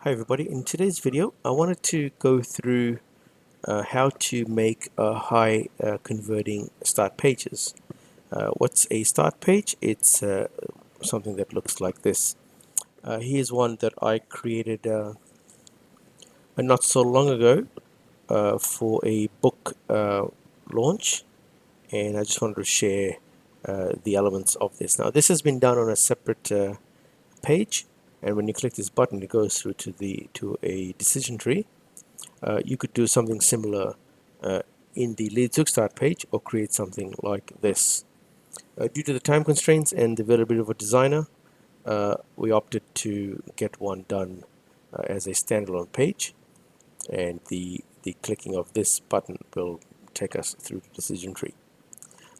Hi everybody, in today's video I wanted to go through how to make high converting start pages. What's a start page? It's something that looks like this. Here's one that I created not so long ago for a book launch, and I just wanted to share the elements of this. Now this has been done on a separate page, and when you click this button it goes through to a decision tree. You could do something similar uh, in the lead hook start page or create something like this. Due to the time constraints and the availability of a designer, we opted to get one done as a standalone page, and the clicking of this button will take us through the decision tree.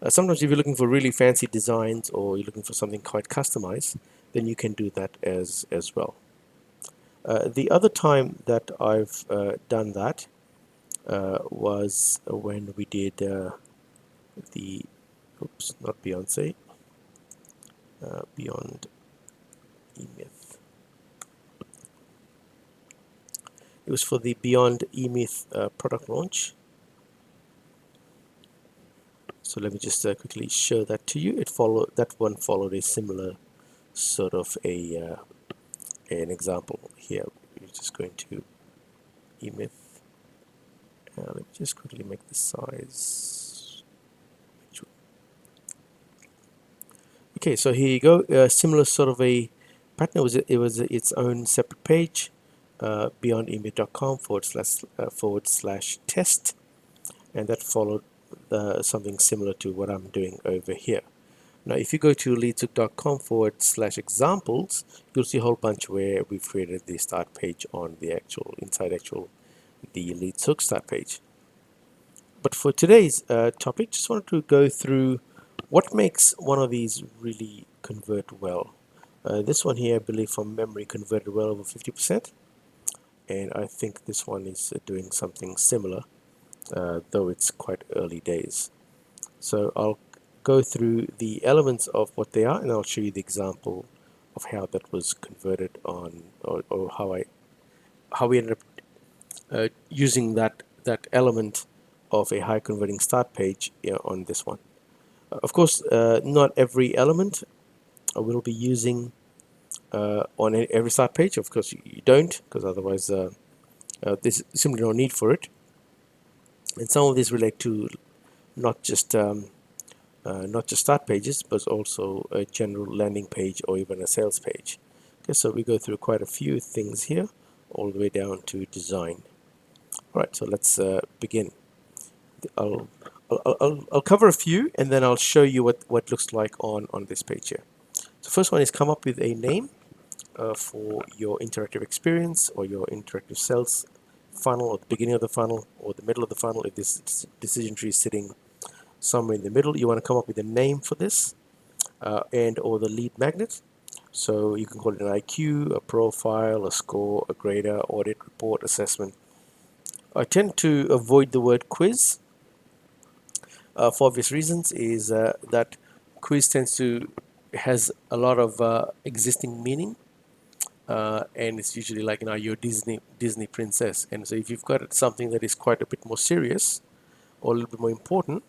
Sometimes if you're looking for really fancy designs or you're looking for something quite customized, then you can do that as well. The other time that I've done that was when we did the not Beyonce, Beyond E-Myth. It was for the Beyond E-Myth product launch. So let me just quickly show that to you. That one followed a similar sort of an example here. We're just going to E-Myth. Let me just quickly make the size. Okay, so here you go. Similar sort of a pattern. It was its own separate page. Beyondemit.com // test, and that followed something similar to what I'm doing over here. Now, if you go to leadshook.com / examples, you'll see a whole bunch where we've created the start page on the the leads hook start page. But for today's topic, just wanted to go through what makes one of these really convert well. This one here, I believe from memory, converted well over 50%. And I think this one is doing something similar, though it's quite early days. So I'll go through the elements of what they are, and I'll show you the example of how that was converted on, or how we ended up using that element of a high converting start page, on this one. Of course, not every element will be using on every start page. Of course, you don't, because otherwise there's simply no need for it. And some of these relate to not just start pages, but also a general landing page or even a sales page. Okay, so we go through quite a few things here, all the way down to design. All right, so let's begin. I'll, I'll cover a few, and then I'll show you what looks like on this page here. So first one is come up with a name for your interactive experience or your interactive sales funnel, at the beginning of the funnel or the middle of the funnel. If this decision tree is sitting somewhere in the middle, you want to come up with a name for this and or the lead magnet. So you can call it an IQ, a profile, a score, a grader, audit, report, assessment. I tend to avoid the word quiz for obvious reasons. Is that quiz has a lot of existing meaning, and it's usually like, you're Disney princess, and so if you've got something that is quite a bit more serious or a little bit more important,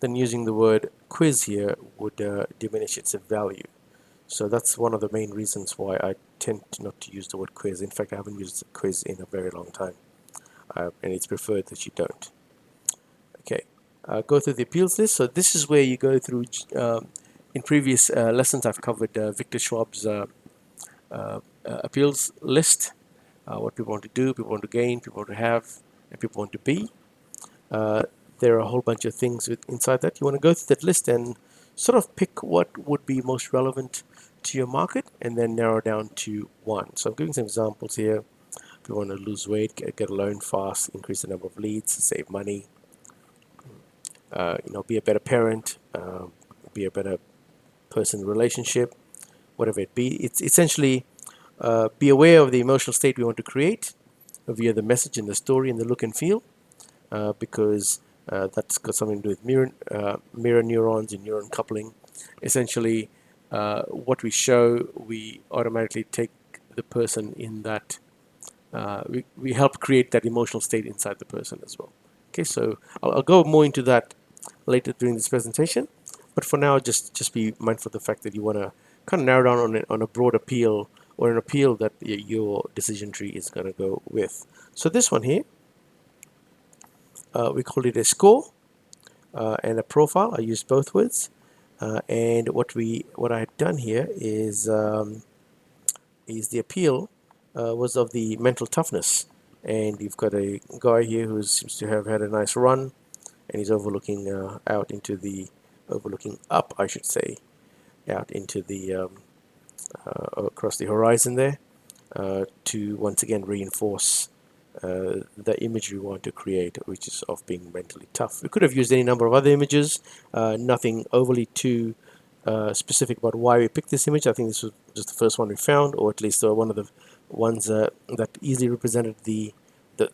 then using the word quiz here would diminish its value. So that's one of the main reasons why I tend not to use the word quiz. In fact, I haven't used quiz in a very long time, and it's preferred that you don't. Okay, go through the appeals list. So this is where you go through. In previous lessons, I've covered Victor Schwab's appeals list. What people want to do, people want to gain, people want to have, and people want to be. There are a whole bunch of things inside that. You want to go through that list and sort of pick what would be most relevant to your market, and then narrow down to one. So I'm giving some examples here. If you want to lose weight, get a loan fast, increase the number of leads, save money, be a better parent, be a better person in a relationship, whatever it be. It's essentially be aware of the emotional state we want to create via the message and the story and the look and feel, because that's got something to do with mirror neurons and neuron coupling. Essentially, what we show, we automatically take the person in that we help create that emotional state inside the person as well. Okay, so I'll go more into that later during this presentation, but for now, just be mindful of the fact that you want to kind of narrow down on a broad appeal or an appeal that your decision tree is going to go with. So this one here, we call it a score and a profile. I use both words, and what I had done here is the appeal was of the mental toughness. And you've got a guy here who seems to have had a nice run, and he's overlooking out into the overlooking up, I should say, out into the across the horizon there, to once again reinforce the image we want to create, which is of being mentally tough. We could have used any number of other images, nothing overly too specific about why we picked this image. I think this was just the first one we found, or at least one of the ones that easily represented the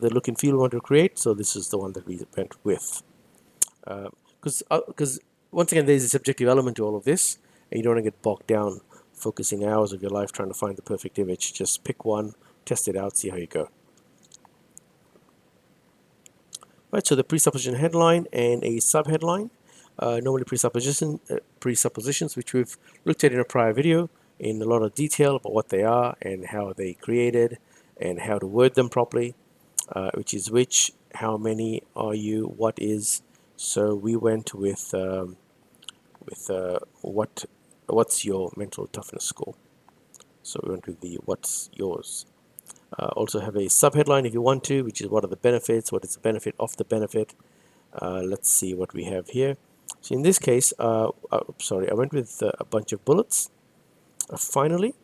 look and feel we wanted to create. So this is the one that we went with. Because once again, there's a subjective element to all of this, and you don't want to get bogged down focusing hours of your life trying to find the perfect image. Just pick one, test it out, see how you go. Right, so the presupposition headline and a subheadline. Normally presuppositions, which we've looked at in a prior video in a lot of detail about what they are and how they created and how to word them properly, which is which, how many are you, what is. So we went with what's your mental toughness score. So we went with the what's yours. Also have a subheadline if you want to, which is what are the benefits, what is the benefit of the benefit. Let's see what we have here. So in this case, sorry, I went with a bunch of bullets. Finally,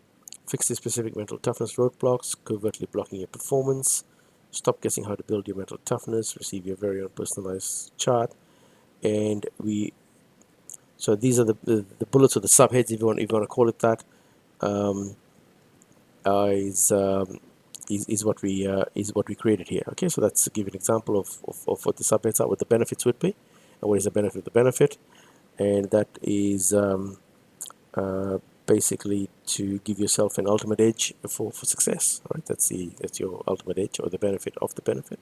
fix the specific mental toughness roadblocks, covertly blocking your performance, stop guessing how to build your mental toughness, receive your very own personalized chart. And so these are the bullets or the subheads, if you want to call it that. Is what we created here. Okay, so that's to give an example of what the subheads are, what the benefits would be, and what is the benefit of the benefit, and that is basically to give yourself an ultimate edge for success. Right, that's your ultimate edge or the benefit of the benefit.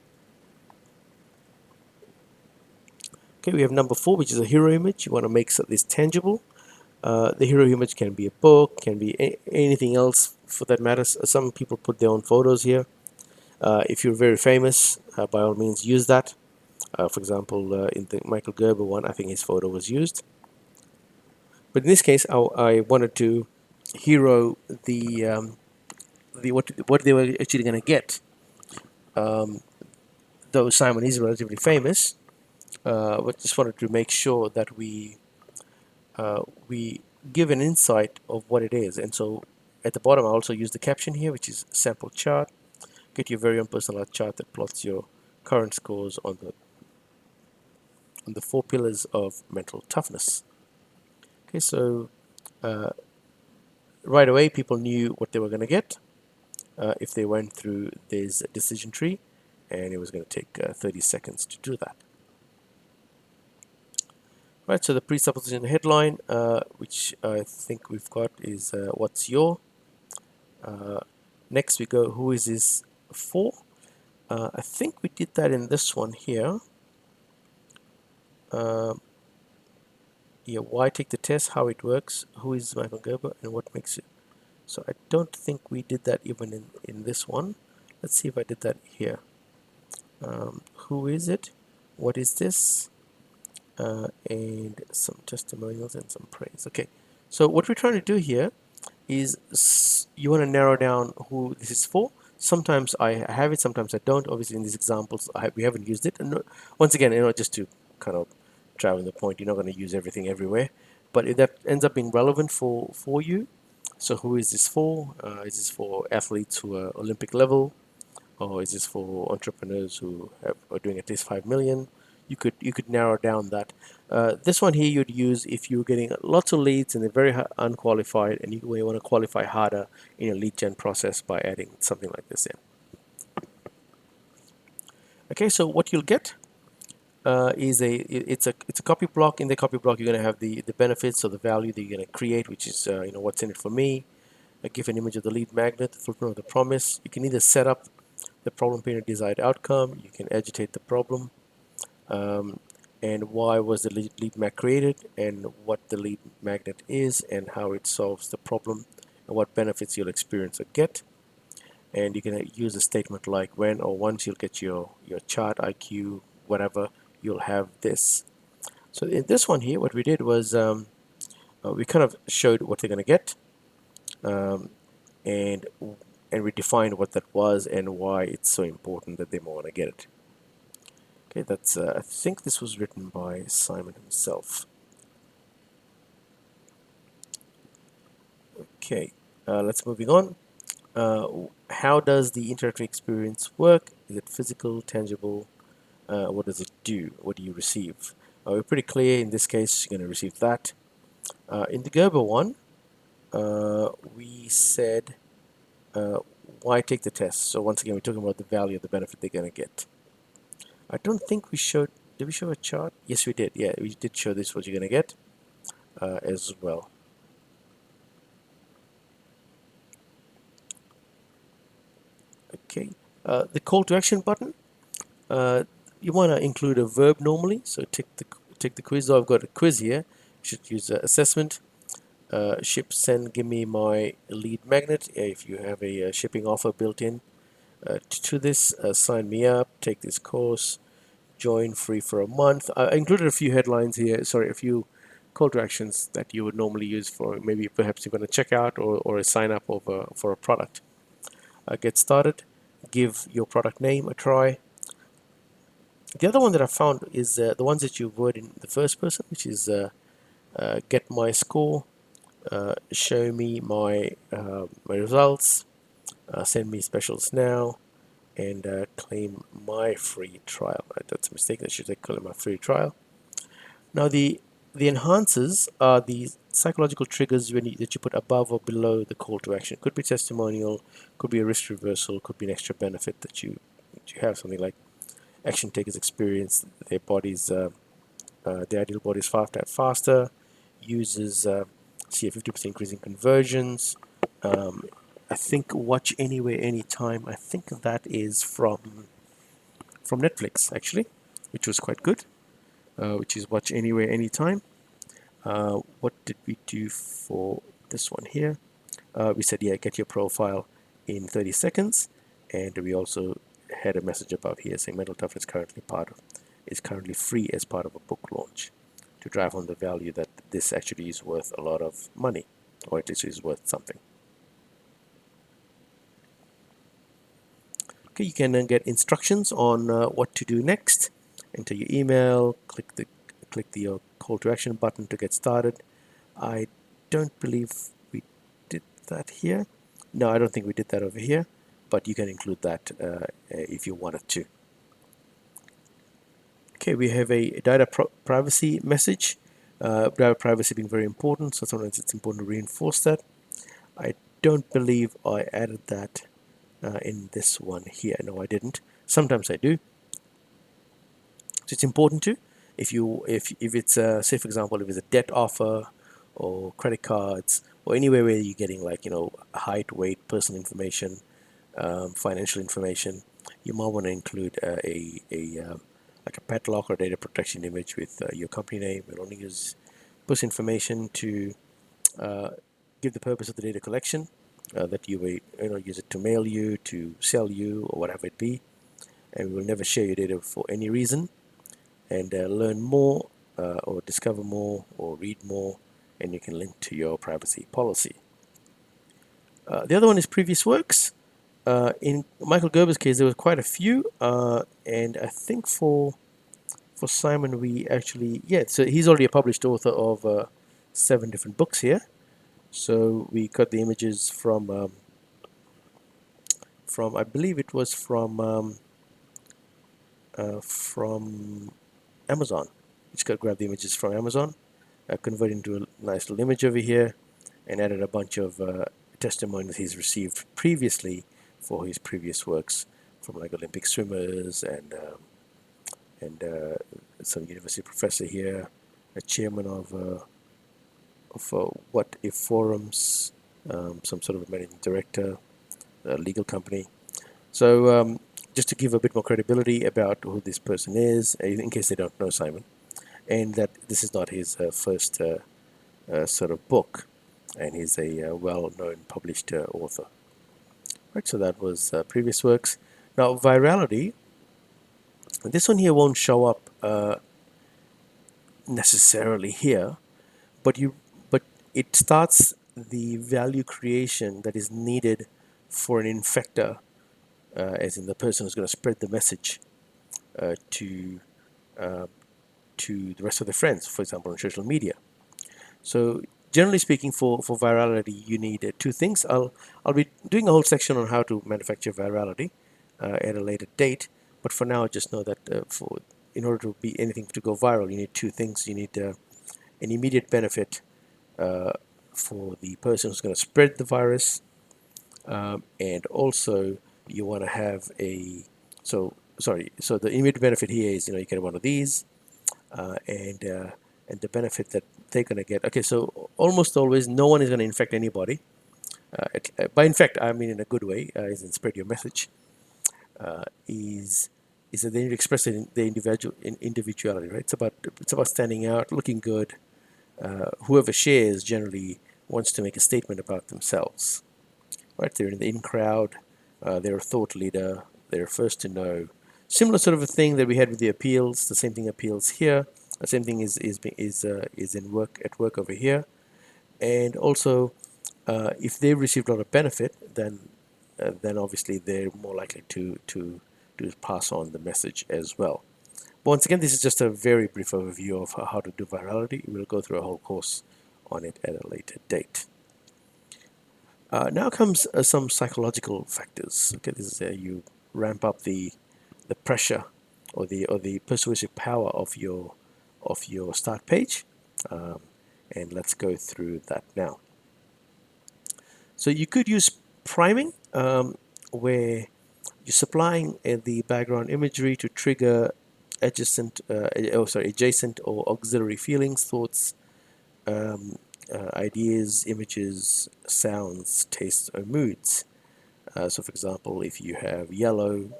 Okay, we have number 4, which is a hero image. You want to make this tangible. The hero image can be a book, can be anything else for that matter. Some people put their own photos here. If you're very famous, by all means use that. For example, in the Michael Gerber one, I think his photo was used. But in this case, I wanted to hero what they were actually going to get. Though Simon is relatively famous, but just wanted to make sure that we give an insight of what it is. And so at the bottom, I also use the caption here, which is sample chart. Get your very own personalized chart that plots your current scores on the 4 pillars of mental toughness. Okay, so right away people knew what they were going to get if they went through this decision tree, and it was going to take 30 seconds to do that. Right, so the presupposition headline, which I think we've got, is what's your. Next we go, who is this for? I think we did that in this one here. Yeah, why take the test, how it works, who is Michael Gerber, and what makes it. So I don't think we did that even in this one. Let's see if I did that here. Who is it? What is this? And some testimonials and some praise. Okay, so what we're trying to do here is you want to narrow down who this is for. Sometimes I have it, sometimes I don't. Obviously, in these examples, we haven't used it. And once again, just to kind of drive the point, you're not going to use everything everywhere. But if that ends up being relevant for you, so who is this for? Is this for athletes who are Olympic level? Or is this for entrepreneurs who are doing at least 5 million? You could narrow down that. This one here you'd use if you're getting lots of leads and they're very unqualified, and you want to qualify harder in your lead gen process by adding something like this in. Okay, so what you'll get is it's a copy block. In the copy block, you're going to have the benefits or the value that you're going to create, which is what's in it for me. Give an image of the lead magnet, the footprint of the promise. You can either set up the problem being a desired outcome. You can agitate the problem, um, and why was the lead magnet created, and what the lead magnet is, and how it solves the problem, and what benefits you'll experience or get. And you can use a statement like when or once you'll get your chart IQ, whatever, you'll have this. So in this one here, what we did was we kind of showed what they're going to get, um, and we defined what that was and why it's so important that they want to get it. Okay, that's I think this was written by Simon himself. Okay, let's moving on. How does the interactive experience work? Is it physical, tangible? What does it do? What do you receive? We're pretty clear in this case. You're going to receive that. In the Gerber one, we said why take the test. So once again, we're talking about the value of the benefit they're going to get. I don't think we showed. Did we show a chart? Yes, we did. Yeah, we did show this what you're going to get as well. Okay. The call to action button. You want to include a verb normally. So take the quiz. I've got a quiz here. You should use assessment. Ship, send, give me my lead magnet. If you have a shipping offer built in to this, sign me up. Take this course. Join free for a month. I included a few headlines here. Sorry, a few call to actions that you would normally use for maybe perhaps you're going to check out or a sign up for a product. Get started. Give your product name a try. The other one that I found is the ones that you word in the first person, which is get my score, show me my results, send me specials now, and claim my free trial. Right, that's a mistake. I should say claim my free trial. Now the enhancers are the psychological triggers that you put above or below the call to action. Could be testimonial, could be a risk reversal, could be an extra benefit that you have. Something like action takers experience their bodies, their ideal bodies faster. Users see a 50% increase in conversions. Um, I think watch anywhere, anytime. I think that is from Netflix actually, which was quite good. Which is watch anywhere, anytime. What did we do for this one here? We said, yeah, get your profile in 30 seconds. And we also had a message above here saying Mental Toughness is currently free as part of a book launch to drive home the value that this actually is worth a lot of money, or it is worth something. Okay, you can then get instructions on what to do next. Enter your email, click the call to action button to get started. I don't believe we did that here. No, I don't think we did that over here, but you can include that if you wanted to. Okay, we have a data privacy message. Data privacy being very important, so sometimes it's important to reinforce that. I don't believe I added that in this one here. No, I didn't. Sometimes I do. So it's important to, if it's say for example, if it's a debt offer or credit cards or anywhere where you're getting like height, weight, personal information, financial information, you might want to include like a padlock or data protection image with your company name. We'll only use personal information to uh, give the purpose of the data collection, that you will use it to mail you, to sell you, or whatever it be, and we will never share your data for any reason. And learn more or discover more or read more, and you can link to your privacy policy. The other one is previous works. In Michael Gerber's case, there were quite a few, and I think for Simon, we actually so he's already a published author of 7 different books here. So we got the images from I believe it was from Amazon. Just got to grab the images from Amazon, convert into a nice little image over here, and added a bunch of testimonies he's received previously for his previous works from like Olympic swimmers and some university professor here, a chairman of What If Forums, some sort of a managing director, a legal company. So just to give a bit more credibility about who this person is, in case they don't know Simon, and that this is not his first sort of book, and he's a well-known published author. Right, so that was previous works. Now, Virality, this one here won't show up necessarily here, but but it starts the value creation that is needed for an infector, as in the person who's going to spread the message uh, to uh, to the rest of their friends, for example, on social media. So generally speaking, for virality, you need two things. I'll be doing a whole section on how to manufacture virality at a later date. But for now, just know that for in order to be anything to go viral, you need two things. You need an immediate benefit uh, for the person who's going to spread the virus, and also you want to have a so the immediate benefit here is you get one of these, uh, and uh, and the benefit that they're going to get. Okay, so almost always no one is going to infect anybody. By infect, I mean in a good way, is in spread your message. Is that they need to express their individuality, right? It's about standing out, looking good. Whoever shares generally wants to make a statement about themselves, right? They're in the in crowd. They're a thought leader. They're first to know. Similar sort of a thing that we had with the appeals. The same thing appeals here. The same thing is in work over here. And also, if they received a lot of benefit, then obviously they're more likely to pass on the message as well. But once again, this is just a very brief overview of how to do virality. We'll go through a whole course on it at a later date. Now comes some psychological factors. Okay, this is you ramp up the pressure or the persuasive power of your start page, um, and let's go through that now. So you could use priming, where you're supplying the background imagery to trigger adjacent or auxiliary feelings, thoughts, ideas, images, sounds, tastes, or moods. So, for example, if you have yellow,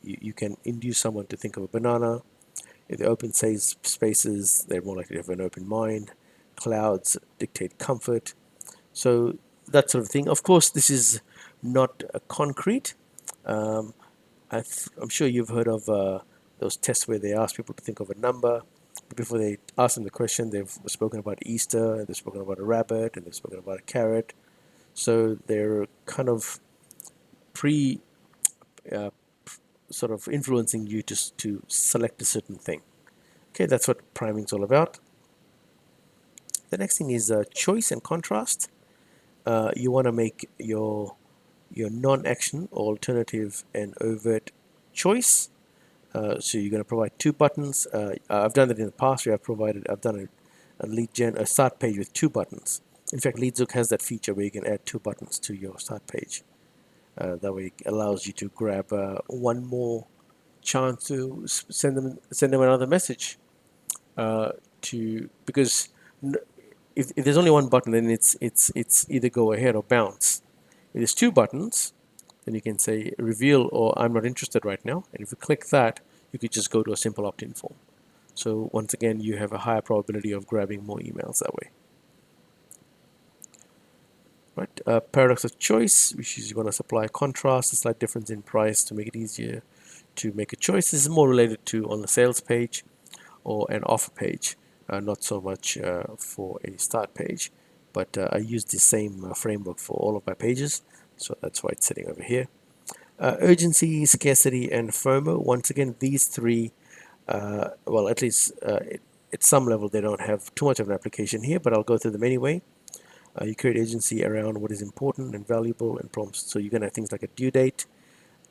you can induce someone to think of a banana. If they open spaces, they're more likely to have an open mind. Clouds dictate comfort. So that sort of thing. Of course, this is not concrete. Um, I'm sure you've heard of those tests where they ask people to think of a number. Before they ask them the question, they've spoken about Easter, and they've spoken about a rabbit, and they've spoken about a carrot. So they're kind of pre uh, sort of influencing you to select a certain thing. Okay, that's what priming is all about. The next thing is choice and contrast. You want to make your non-action or alternative and overt choice. So you're going to provide two buttons. I've done that in the past. I've done a lead gen, a start page with two buttons. In fact, LeadZook has that feature where you can add two buttons to your start page. That way, it allows you to grab one more chance to send them another message. To because if there's only one button, then it's either go ahead or bounce. If there's two buttons, then you can say reveal or I'm not interested right now. And if you click that, you could just go to a simple opt-in form. So once again, you have a higher probability of grabbing more emails that way. Right? Paradox of choice, which is you want to supply contrast, a slight difference in price to make it easier to make a choice. This is more related to on the sales page or an offer page, not so much for a start page. But I use the same framework for all of my pages, so that's why it's sitting over here. Urgency, scarcity, and FOMO. Once again, these three, well, at least at some level, they don't have too much of an application here, but I'll go through them anyway. You create agency around what is important and valuable and prompts. So you're going to have things like a due date.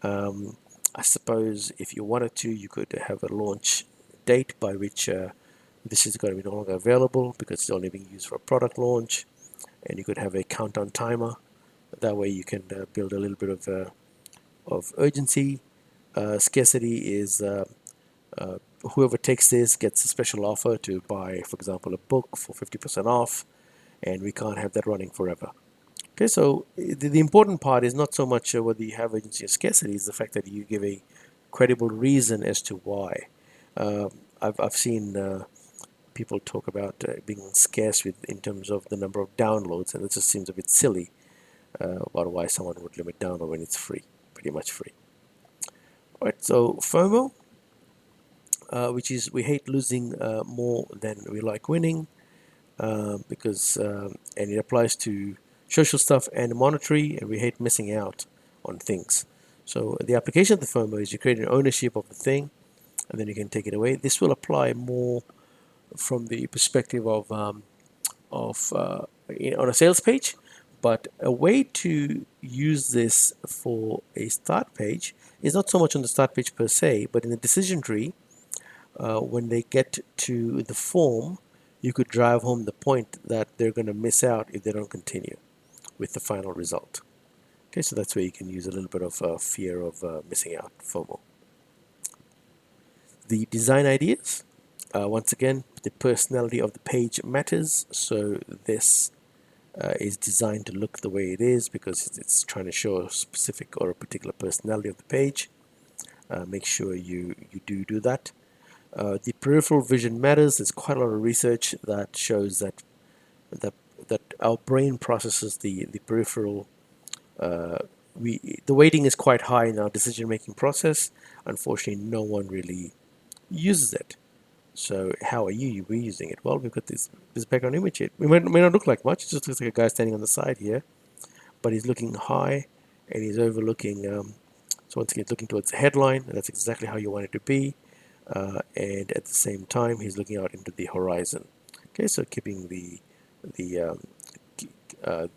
Um, I suppose if you wanted to, you could have a launch date by which this is going to be no longer available because it's only being used for a product launch. And you could have a countdown timer. That way you can build a little bit of urgency. Scarcity is uh, whoever takes this gets a special offer to buy, for example, a book for 50% off, and we can't have that running forever. Okay, so the important part is not so much whether you have urgency or scarcity, is the fact that you give a credible reason as to why. Um, I've seen people talk about being scarce with in terms of the number of downloads, and it just seems a bit silly about why someone would limit download when it's free, pretty much free. All right, so FOMO, which is we hate losing more than we like winning, because and it applies to social stuff and monetary, and we hate missing out on things. So the application of the FOMO is you create an ownership of the thing, and then you can take it away. This will apply more from the perspective of on a sales page, but a way to use this for a start page is not so much on the start page per se, but in the decision tree. When they get to the form, you could drive home the point that they're going to miss out if they don't continue with the final result. Okay, so that's where you can use a little bit of fear of missing out, FOMO. The design ideas, once again, the personality of the page matters. So this is designed to look the way it is because it's trying to show a specific or a particular personality of the page. Make sure you do that. The peripheral vision matters. There's quite a lot of research that shows that that our brain processes the peripheral. The weighting is quite high in our decision making process. Unfortunately, no one really uses it. So how are you using it? Well, we've got this background image here. It may not look like much. It just looks like a guy standing on the side here, but he's looking high and he's overlooking. So once again, he's looking towards the headline, and that's exactly how you want it to be. And at the same time, he's looking out into the horizon. Okay, so keeping the uh,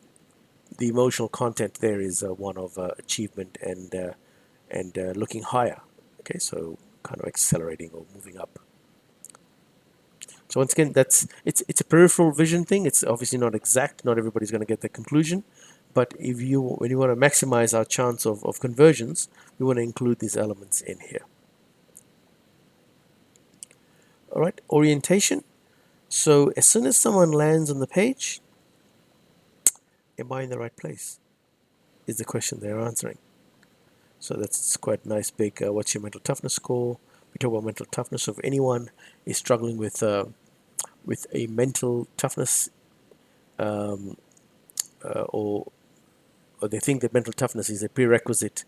the emotional content there is one of achievement and looking higher. Okay, so kind of accelerating or moving up. So once again, it's a peripheral vision thing. It's obviously not exact. Not everybody's going to get the conclusion, but if you when you want to maximize our chance of conversions, we want to include these elements in here. All right, orientation. So as soon as someone lands on the page, am I in the right place? Is the question they're answering. So that's quite nice. Big. What's your mental toughness score? We talk about mental toughness. So if anyone is struggling with a mental toughness, um, or they think that mental toughness is a prerequisite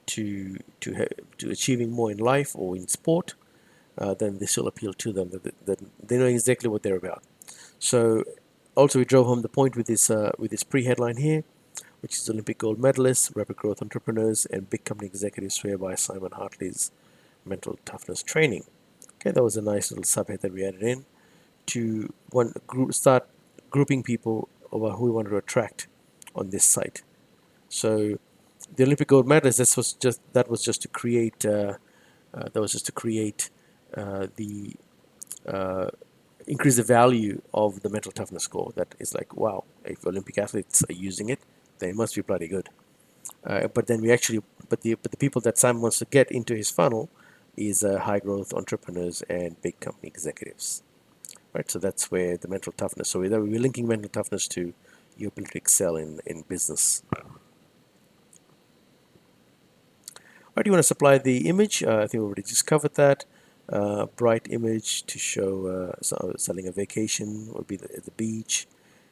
to achieving more in life or in sport, then this will appeal to them. That they know exactly what they're about. So also we drove home the point with this pre-headline here, which is Olympic gold medalists, rapid growth entrepreneurs, and big company executives swear by Simon Hartley's mental toughness training. Okay, that was a nice little subhead that we added in to start grouping people over who we want to attract on this site. So the Olympic gold medalists, that was just to create the uh, increase the value of the mental toughness score. That is like, wow, if Olympic athletes are using it, then it must be bloody good. But then but the people that Simon wants to get into his funnel is high growth entrepreneurs and big company executives, right? So that's where the mental toughness. So we're linking mental toughness to your ability to excel in business. Right, you want to supply the image. I think we already just covered that. Bright image to show selling a vacation would be at the beach.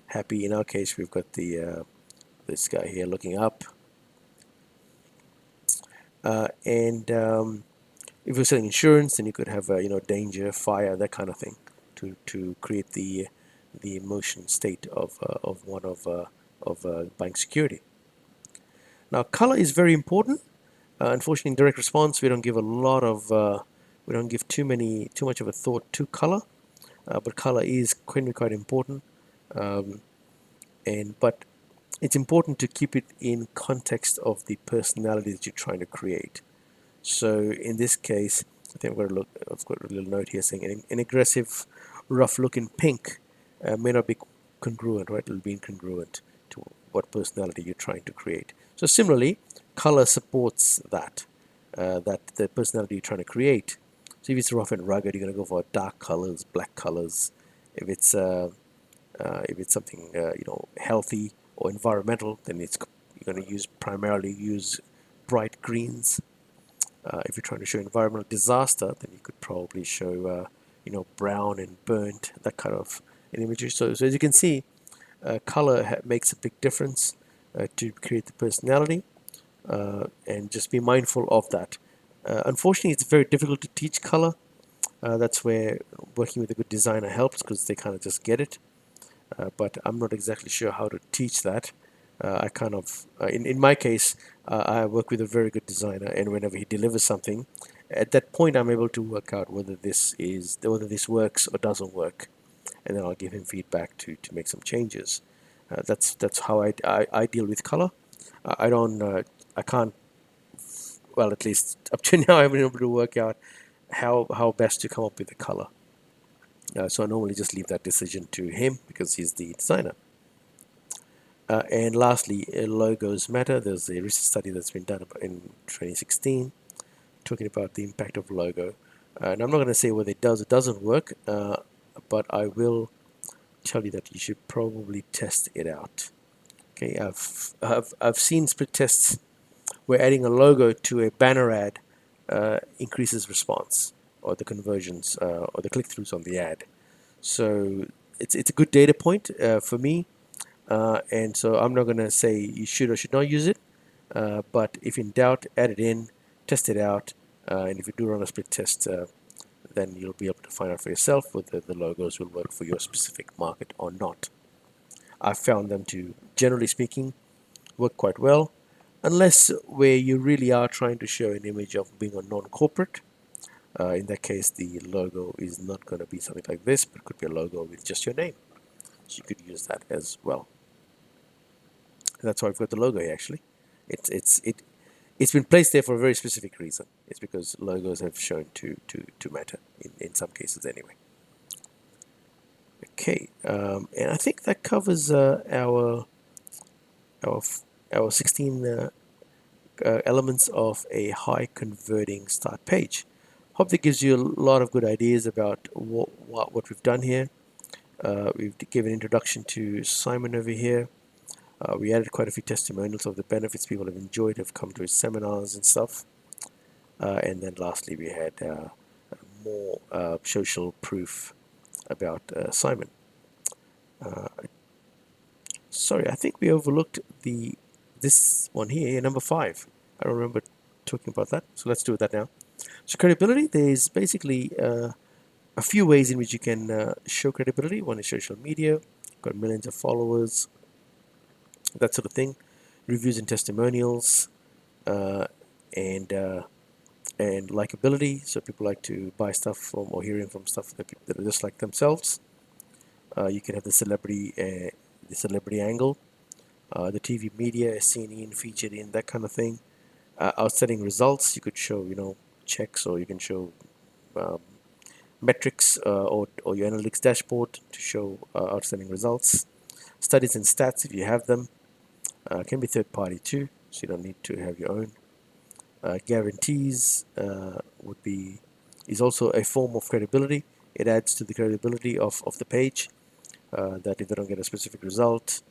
Happy. In our case, we've got this guy here looking up. And if you're selling insurance, then you could have danger, fire, that kind of thing, to create the emotion state of one of buying security. Now, color is very important. Unfortunately, in direct response, we don't give a lot of we don't give too much of a thought to color, but color is quite important. Um, but it's important to keep it in context of the personality that you're trying to create. So in this case, I think I've got a little note here saying an aggressive, rough look in pink may not be congruent, right? It'll be incongruent to what personality you're trying to create. So similarly, color supports that the personality you're trying to create. So if it's rough and rugged, you're going to go for dark colors, black colors. If it's something healthy or environmental, then you're going to primarily use bright greens. If you're trying to show environmental disaster, then you could probably show brown and burnt, that kind of an imagery. So as you can see, color makes a big difference to create the personality, and just be mindful of that. Unfortunately, it's very difficult to teach color. That's where working with a good designer helps, because they kind of just get it. But I'm not exactly sure how to teach that. I kind of, in my case, I work with a very good designer, and whenever he delivers something, at that point I'm able to work out whether this works or doesn't work, and then I'll give him feedback to make some changes. That's how I deal with color. I don't I can't, well, at least up to now I haven't been able to work out how best to come up with the color. So I normally just leave that decision to him, because he's the designer. And lastly, logos matter. There's a research study that's been done in 2016 talking about the impact of logo. And I'm not going to say whether it does or doesn't work, but I will tell you that you should probably test it out. Okay, I've seen split tests where adding a logo to a banner ad increases response, or the conversions, or the click-throughs on the ad. So it's a good data point for me. And so I'm not going to say you should or should not use it, but if in doubt, add it in, test it out, and if you do run a split test, then you'll be able to find out for yourself whether the logos will work for your specific market or not. I've found them to, generally speaking, work quite well, unless where you really are trying to show an image of being a non-corporate. In that case, the logo is not going to be something like this, but it could be a logo with just your name. So you could use that as well. That's why I've got the logo here, actually. It's been placed there for a very specific reason. It's because logos have shown to matter in some cases anyway. Okay, and I think that covers our our 16 elements of a high converting start page. Hope that gives you a lot of good ideas about what we've done here. We've given an introduction to Simon over here. We added quite a few testimonials of the benefits people have enjoyed, have come to his seminars and stuff. And then lastly, we had more social proof about Simon. Sorry, I think we overlooked this one here, number 5. I don't remember talking about that, so let's do that now. So credibility, there's basically a few ways in which you can show credibility. One is social media, got millions of followers, that sort of thing. Reviews and testimonials, uh, and likability. So people like to buy stuff from or hearing from stuff that are just like themselves. You can have the celebrity angle, the TV media is seen in, featured in, that kind of thing. Outstanding results. You could show, checks, or you can show um, metrics, or your analytics dashboard to show outstanding results. Studies and stats, if you have them, can be third party too, so you don't need to have your own. Guarantees is also a form of credibility. It adds to the credibility of the page, that if they don't get a specific result,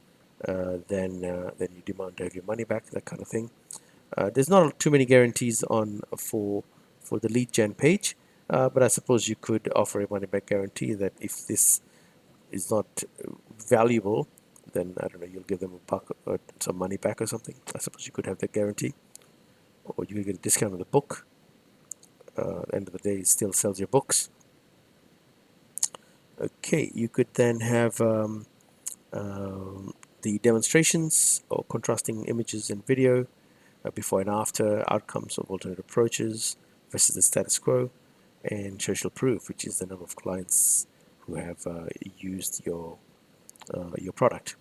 then you demand to have your money back, that kind of thing. There's not too many guarantees on for the lead gen page, but I suppose you could offer a money back guarantee that if this is not valuable, then I don't know, you'll give them a buck or some money back or something. I suppose you could have that guarantee, or you could get a discount on the book. At the end of the day, it still sells your books. Okay, you could then have the demonstrations or contrasting images and video, before and after outcomes of alternate approaches versus the status quo, and social proof, which is the number of clients who have used your product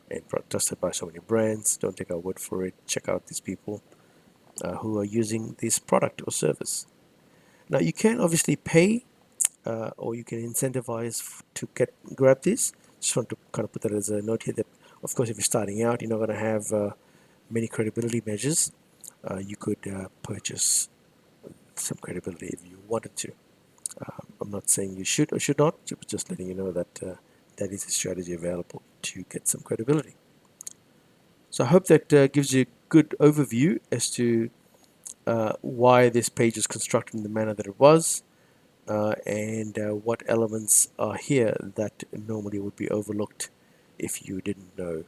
and trusted by so many brands. Don't take our word for it. Check out these people who are using this product or service. Now you can obviously pay, or you can incentivize to grab this. Just want to kind of put that as a note here that, of course, if you're starting out, you're not going to have many credibility measures. You could purchase some credibility if you wanted to. I'm not saying you should or should not, just letting you know that that is a strategy available to get some credibility. So I hope that gives you a good overview as to why this page is constructed in the manner that it was, and what elements are here that normally would be overlooked if you didn't know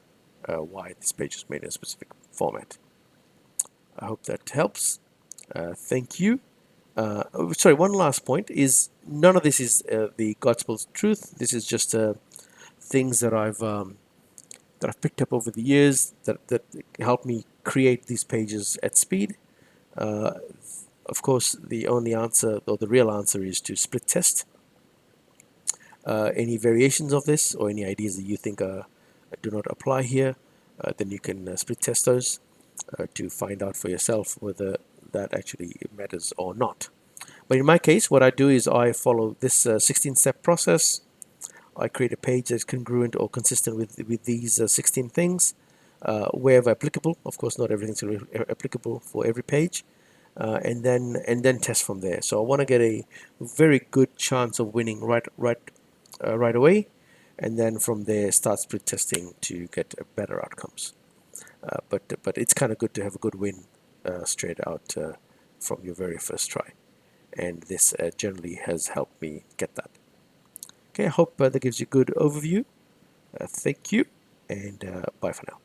why this page is made in a specific format. I hope that helps. Thank you. Sorry, one last point is none of this is the gospel truth. This is just things that I've picked up over the years that help me create these pages at speed. Uh, of course, the only answer, or the real answer, is to split test any variations of this or any ideas that you think do not apply here. Then you can split test those to find out for yourself whether that actually matters or not. But in my case, what I do is I follow this 16-step process. I create a page that's congruent or consistent with these 16 things, wherever applicable. Of course, not everything's applicable for every page, and then test from there. So I want to get a very good chance of winning right away, and then from there start split testing to get better outcomes. But it's kind of good to have a good win straight out from your very first try, and this generally has helped me get that. Okay, I hope that gives you a good overview. Thank you, and bye for now.